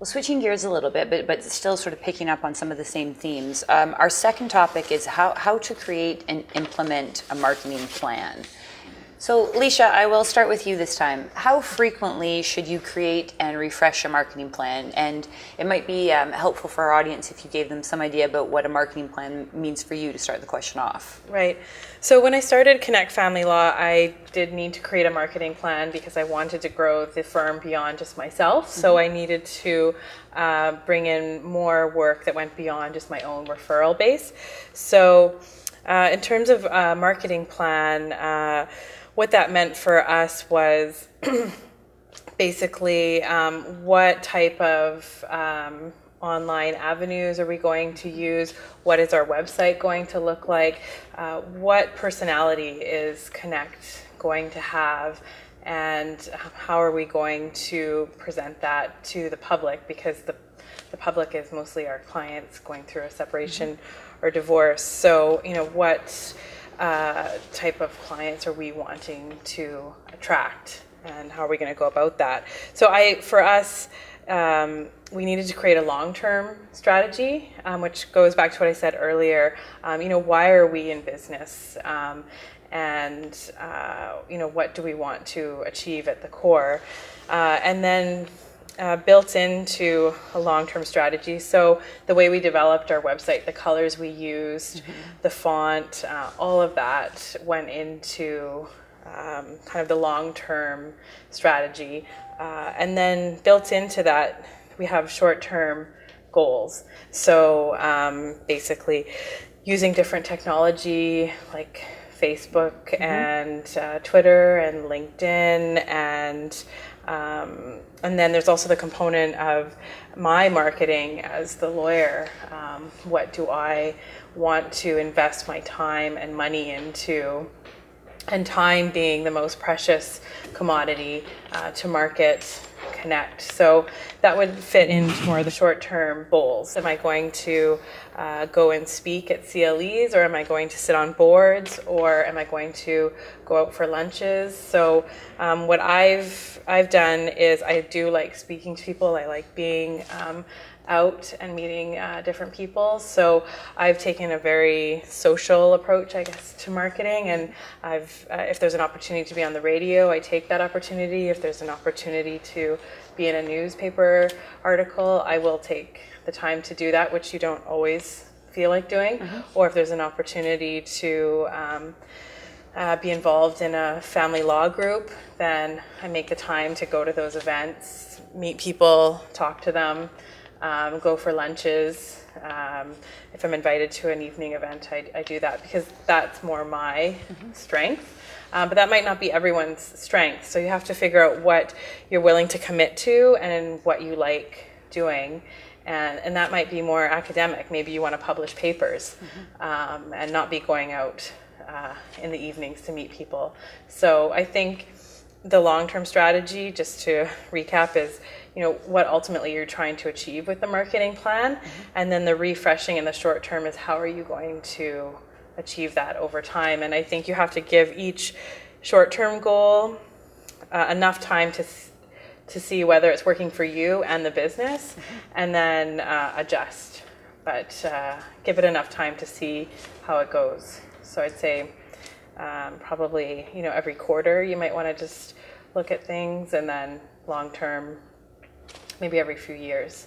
Well, switching gears a little bit, but still sort of picking up on some of the same themes. Our second topic is how to create and implement a marketing plan. So, Leisha, I will start with you this time. How frequently should you create and refresh a marketing plan? And it might be helpful for our audience if you gave them some idea about what a marketing plan means for you to start the question off. Right. So when I started Connect Family Law, I did need to create a marketing plan because I wanted to grow the firm beyond just myself. Mm-hmm. So I needed to bring in more work that went beyond just my own referral base. So in terms of marketing plan, what that meant for us was basically what type of online avenues are we going to use? What is our website going to look like? What personality is Connect going to have? And how are we going to present that to the public? Because the public is mostly our clients going through a separation or divorce. So, what type of clients are we wanting to attract, and how are we going to go about that? So for us, we needed to create a long-term strategy, which goes back to what I said earlier. Why are we in business? And what do we want to achieve at the core? And then built into a long-term strategy. So the way we developed our website, the colors we used, the font, all of that went into kind of the long-term strategy. And then built into that, we have short-term goals. So basically using different technology like Facebook and Twitter and LinkedIn, and then there's also the component of my marketing as the lawyer. What do I want to invest my time and money into? And time being the most precious commodity to market Connect. So that would fit into more of the short-term goals. Am I going to go and speak at CLEs, or am I going to sit on boards, or am I going to go out for lunches? So what I've done is I do like speaking to people. I like being out and meeting different people. So I've taken a very social approach, I guess, to marketing. And if there's an opportunity to be on the radio, I take that opportunity. If there's an opportunity to be in a newspaper article, I will take the time to do that, which you don't always feel like doing. Or if there's an opportunity to be involved in a family law group, then I make the time to go to those events, meet people, talk to them, go for lunches. If I'm invited to an evening event, I do that because that's more my strength. But that might not be everyone's strength. So you have to figure out what you're willing to commit to and what you like doing. And that might be more academic. Maybe you want to publish papers and not be going out in the evenings to meet people. So I think the long-term strategy, just to recap, is what ultimately you're trying to achieve with the marketing plan. And then the refreshing in the short term is how are you going to achieve that over time. And I think you have to give each short-term goal enough time to see whether it's working for you and the business, and then adjust. But give it enough time to see how it goes. So I'd say probably every quarter you might want to just look at things, and then long-term maybe every few years.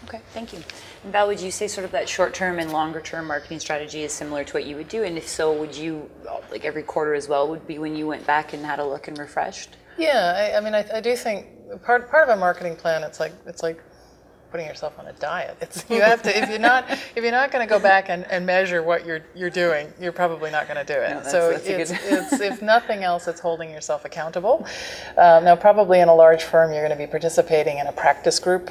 Okay, thank you. And Val, would you say sort of that short-term and longer-term marketing strategy is similar to what you would do? And if so, would you, like every quarter as well, would be when you went back and had a look and refreshed? Yeah, I do think part of a marketing plan, it's like putting yourself on a diet. You have to if you're not going to go back and measure what you're doing, you're probably not going to do it. No, so that's it's if nothing else, it's holding yourself accountable. Now, probably in a large firm, you're going to be participating in a practice group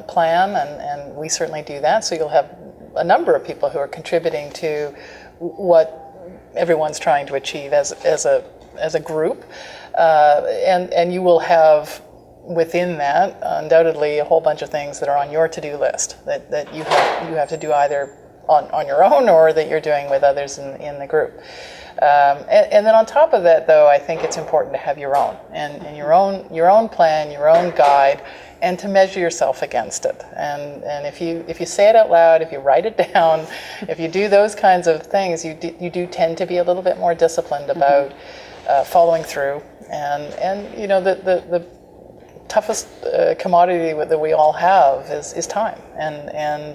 plan, and we certainly do that. So you'll have a number of people who are contributing to what everyone's trying to achieve as a group, and you will have within that, undoubtedly, a whole bunch of things that are on your to-do list that you have to do either on your own or that you're doing with others in the group. And then on top of that, though, I think it's important to have your own and your own plan, your own guide, and to measure yourself against it. And if you say it out loud, if you write it down, if you do those kinds of things, you do tend to be a little bit more disciplined about following through. And you know, the toughest commodity that we all have is time. And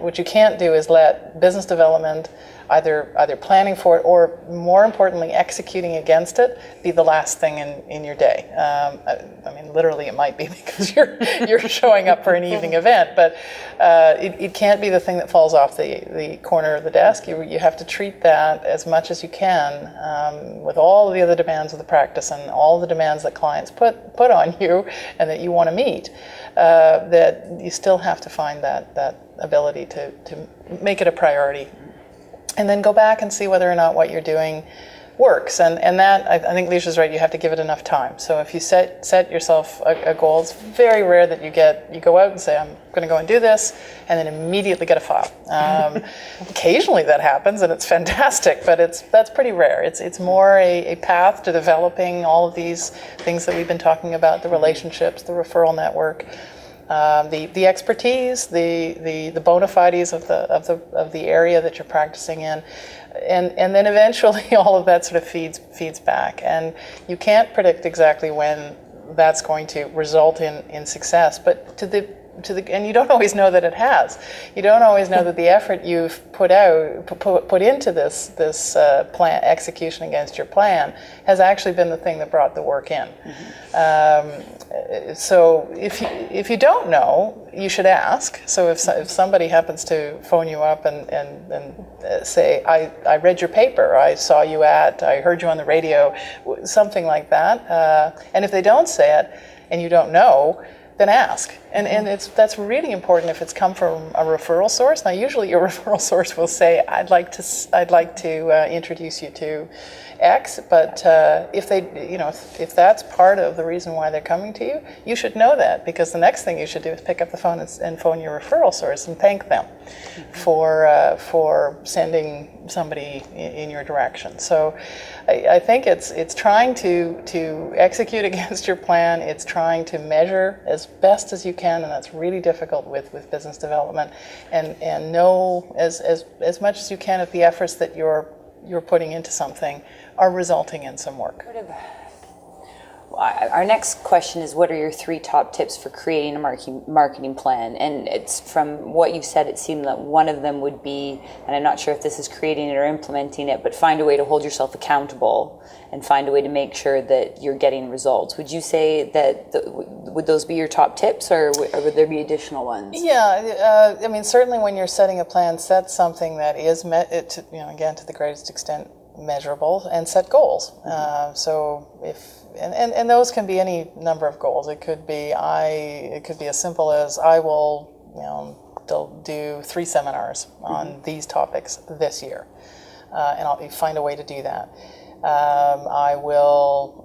what you can't do is let business development, either planning for it or, more importantly, executing against it, be the last thing in your day. I mean, literally, it might be because you're showing up for an evening event, but it can't be the thing that falls off the corner of the desk. You have to treat that as much as you can, with all of the other demands of the practice and all the demands that clients put on you and that you want to meet. That you still have to find that ability to make it a priority. And then go back and see whether or not what you're doing works. And that, I think Leisha's right, you have to give it enough time. So if you set yourself a goal, it's very rare that you go out and say, I'm going to go and do this, and then immediately get a file. Occasionally that happens, and it's fantastic, but that's pretty rare. It's more a path to developing all of these things that we've been talking about, the relationships, the referral network, the expertise, the bona fides of the area that you're practicing in, and then eventually all of that sort of feeds back. And you can't predict exactly when that's going to result in success, but and you don't always know that it has. You don't always know that the effort you've put into this plan, execution against your plan, has actually been the thing that brought the work in. So if you don't know, you should ask. So if somebody happens to phone you up and say, I read your paper, I saw you I heard you on the radio, something like that, and if they don't say it and you don't know, then ask. And that's really important if it's come from a referral source. Now, usually your referral source will say, I'd like to introduce you to X, but if that's part of the reason why they're coming to you, you should know that, because the next thing you should do is pick up the phone and phone your referral source and thank them for sending somebody in your direction. So I think it's trying to execute against your plan. It's trying to measure as best as you can, and that's really difficult with business development, and know as much as you can if the efforts that you're putting into something are resulting in some work. Our next question is, what are your 3 top tips for creating a marketing plan? And it's from what you said, it seemed that one of them would be, and I'm not sure if this is creating it or implementing it, but find a way to hold yourself accountable and find a way to make sure that you're getting results. Would you say that, would those be your top tips, or would there be additional ones? Yeah, I mean, certainly when you're setting a plan, set something that is, again, to the greatest extent, measurable, and set goals. So and those can be any number of goals. It could be as simple as, I will do 3 seminars on these topics this year, and I'll find a way to do that. I will,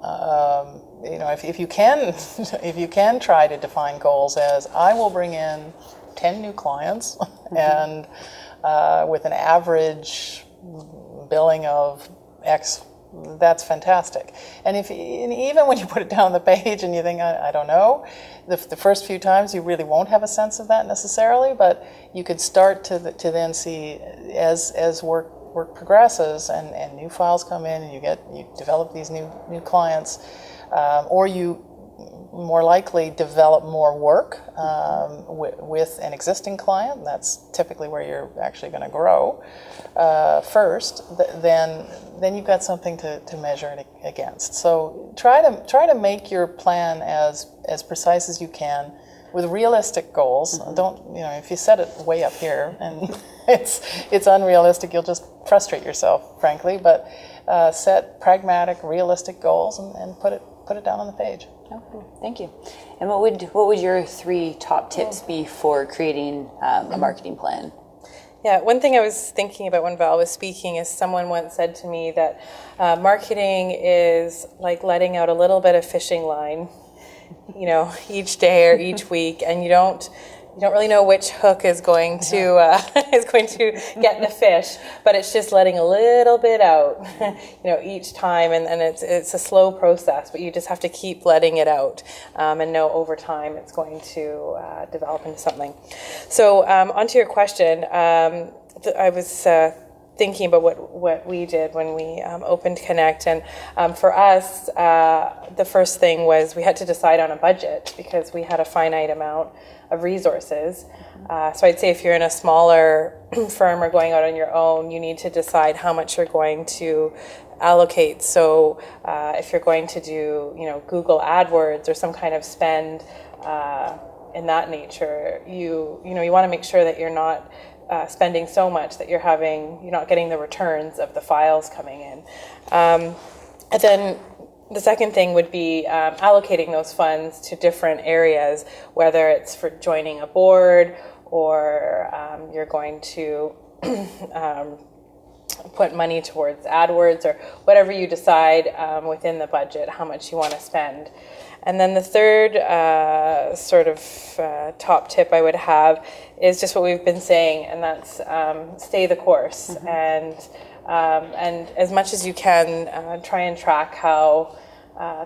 if you can try to define goals as, I will bring in 10 new clients and with an average billing of X, that's fantastic. And even when you put it down on the page and you think, I don't know, the first few times you really won't have a sense of that necessarily, but you could start to then see as work progresses and new files come in and you develop these new clients, or you more likely develop more work with an existing client. That's typically where you're actually going to grow first. Then you've got something to measure it against. So try to make your plan as precise as you can, with realistic goals. Don't, if you set it way up here and it's unrealistic, you'll just frustrate yourself, frankly. But set pragmatic, realistic goals and put it down on the page. Okay, thank you. And what would your 3 top tips be for creating a marketing plan? Yeah, one thing I was thinking about when Val was speaking is, someone once said to me that marketing is like letting out a little bit of fishing line, each day or each week, and you don't you don't really know which hook is going to get the fish, but it's just letting a little bit out, each time, and it's a slow process, but you just have to keep letting it out, and know over time it's going to develop into something. So onto your question, I was thinking about what we did when we opened Connect, and for us, the first thing was we had to decide on a budget because we had a finite amount of resources. So I'd say if you're in a smaller firm or going out on your own, you need to decide how much you're going to allocate. So if you're going to do, Google AdWords or some kind of spend in that nature, you want to make sure that you're not spending so much that you're not getting the returns of the files coming in. And then the second thing would be allocating those funds to different areas, whether it's for joining a board or you're going to put money towards AdWords or whatever you decide within the budget, how much you want to spend. And then the third top tip I would have is just what we've been saying, and that's stay the course. And as much as you can, try and track how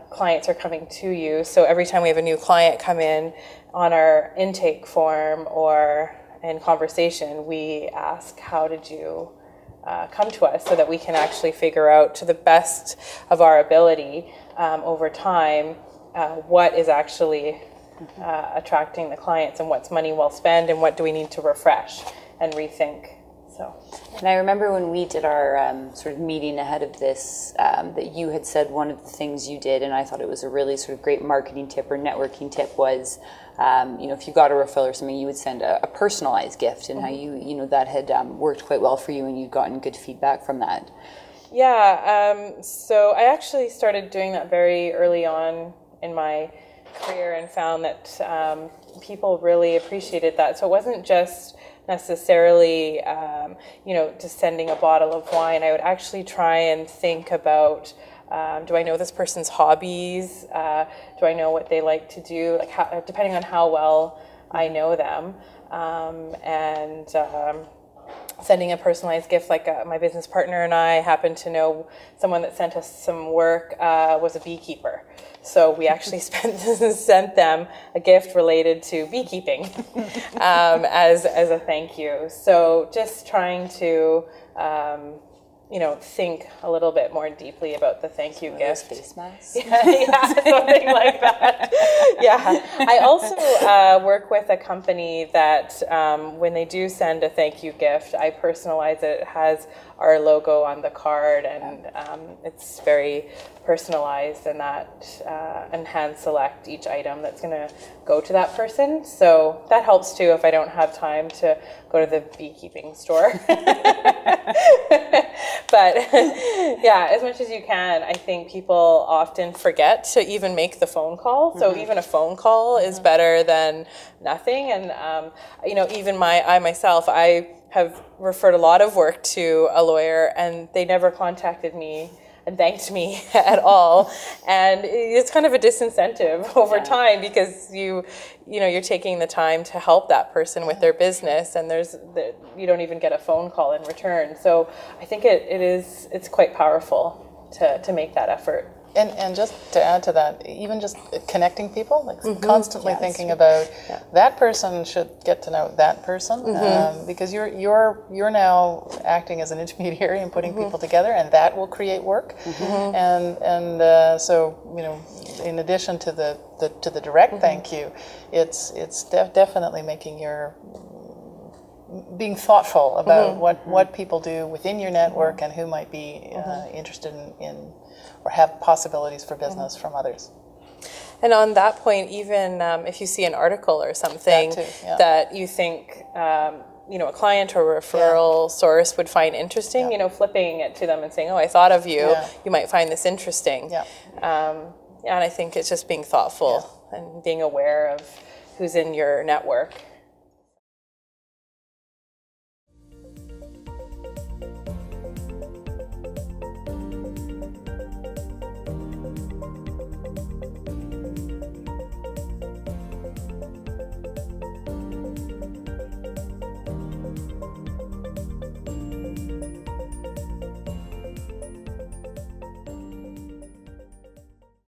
clients are coming to you. So every time we have a new client come in on our intake form or in conversation, we ask, how did you come to us, so that we can actually figure out to the best of our ability over time what is actually attracting the clients and what's money well spent and what do we need to refresh and rethink. And I remember when we did our sort of meeting ahead of this, that you had said one of the things you did, and I thought it was a really sort of great marketing tip or networking tip, was if you got a referral or something, you would send a personalized gift, and how you that had worked quite well for you and you'd gotten good feedback from that. Yeah, so I actually started doing that very early on in my career and found that people really appreciated that. So it wasn't just necessarily, just sending a bottle of wine. I would actually try and think about, do I know this person's hobbies? Do I know what they like to do? Depending on how well I know them. Sending a personalized gift, like my business partner and I happened to know someone that sent us some work was a beekeeper. So we actually sent them a gift related to beekeeping as a thank you. So just trying to think a little bit more deeply about the thank you gift. Face masks? Yeah, something like that. Yeah. I also work with a company that when they do send a thank you gift, I personalize it. It has our logo on the card, and it's very personalized, and and hand select each item that's going to go to that person. So that helps too if I don't have time to go to the beekeeping store. But yeah, as much as you can, I think people often forget to even make the phone call. So even a phone call is better than nothing. And even I have referred a lot of work to a lawyer, and they never contacted me and thanked me at all. And it's kind of a disincentive over time, because you're taking the time to help that person with their business, and you don't even get a phone call in return. So I think it's quite powerful to make that effort. And just to add to that, even just connecting people, constantly thinking about that person should get to know that person, because you're now acting as an intermediary and putting people together, and that will create work. So in addition to the direct thank you, it's definitely being thoughtful about what people do within your network and who might be interested in or have possibilities for business from others. And on that point, even if you see an article or something that you think a client or referral source would find interesting, flipping it to them and saying, "Oh, I thought of you. You might find this interesting." And I think it's just being thoughtful and being aware of who's in your network.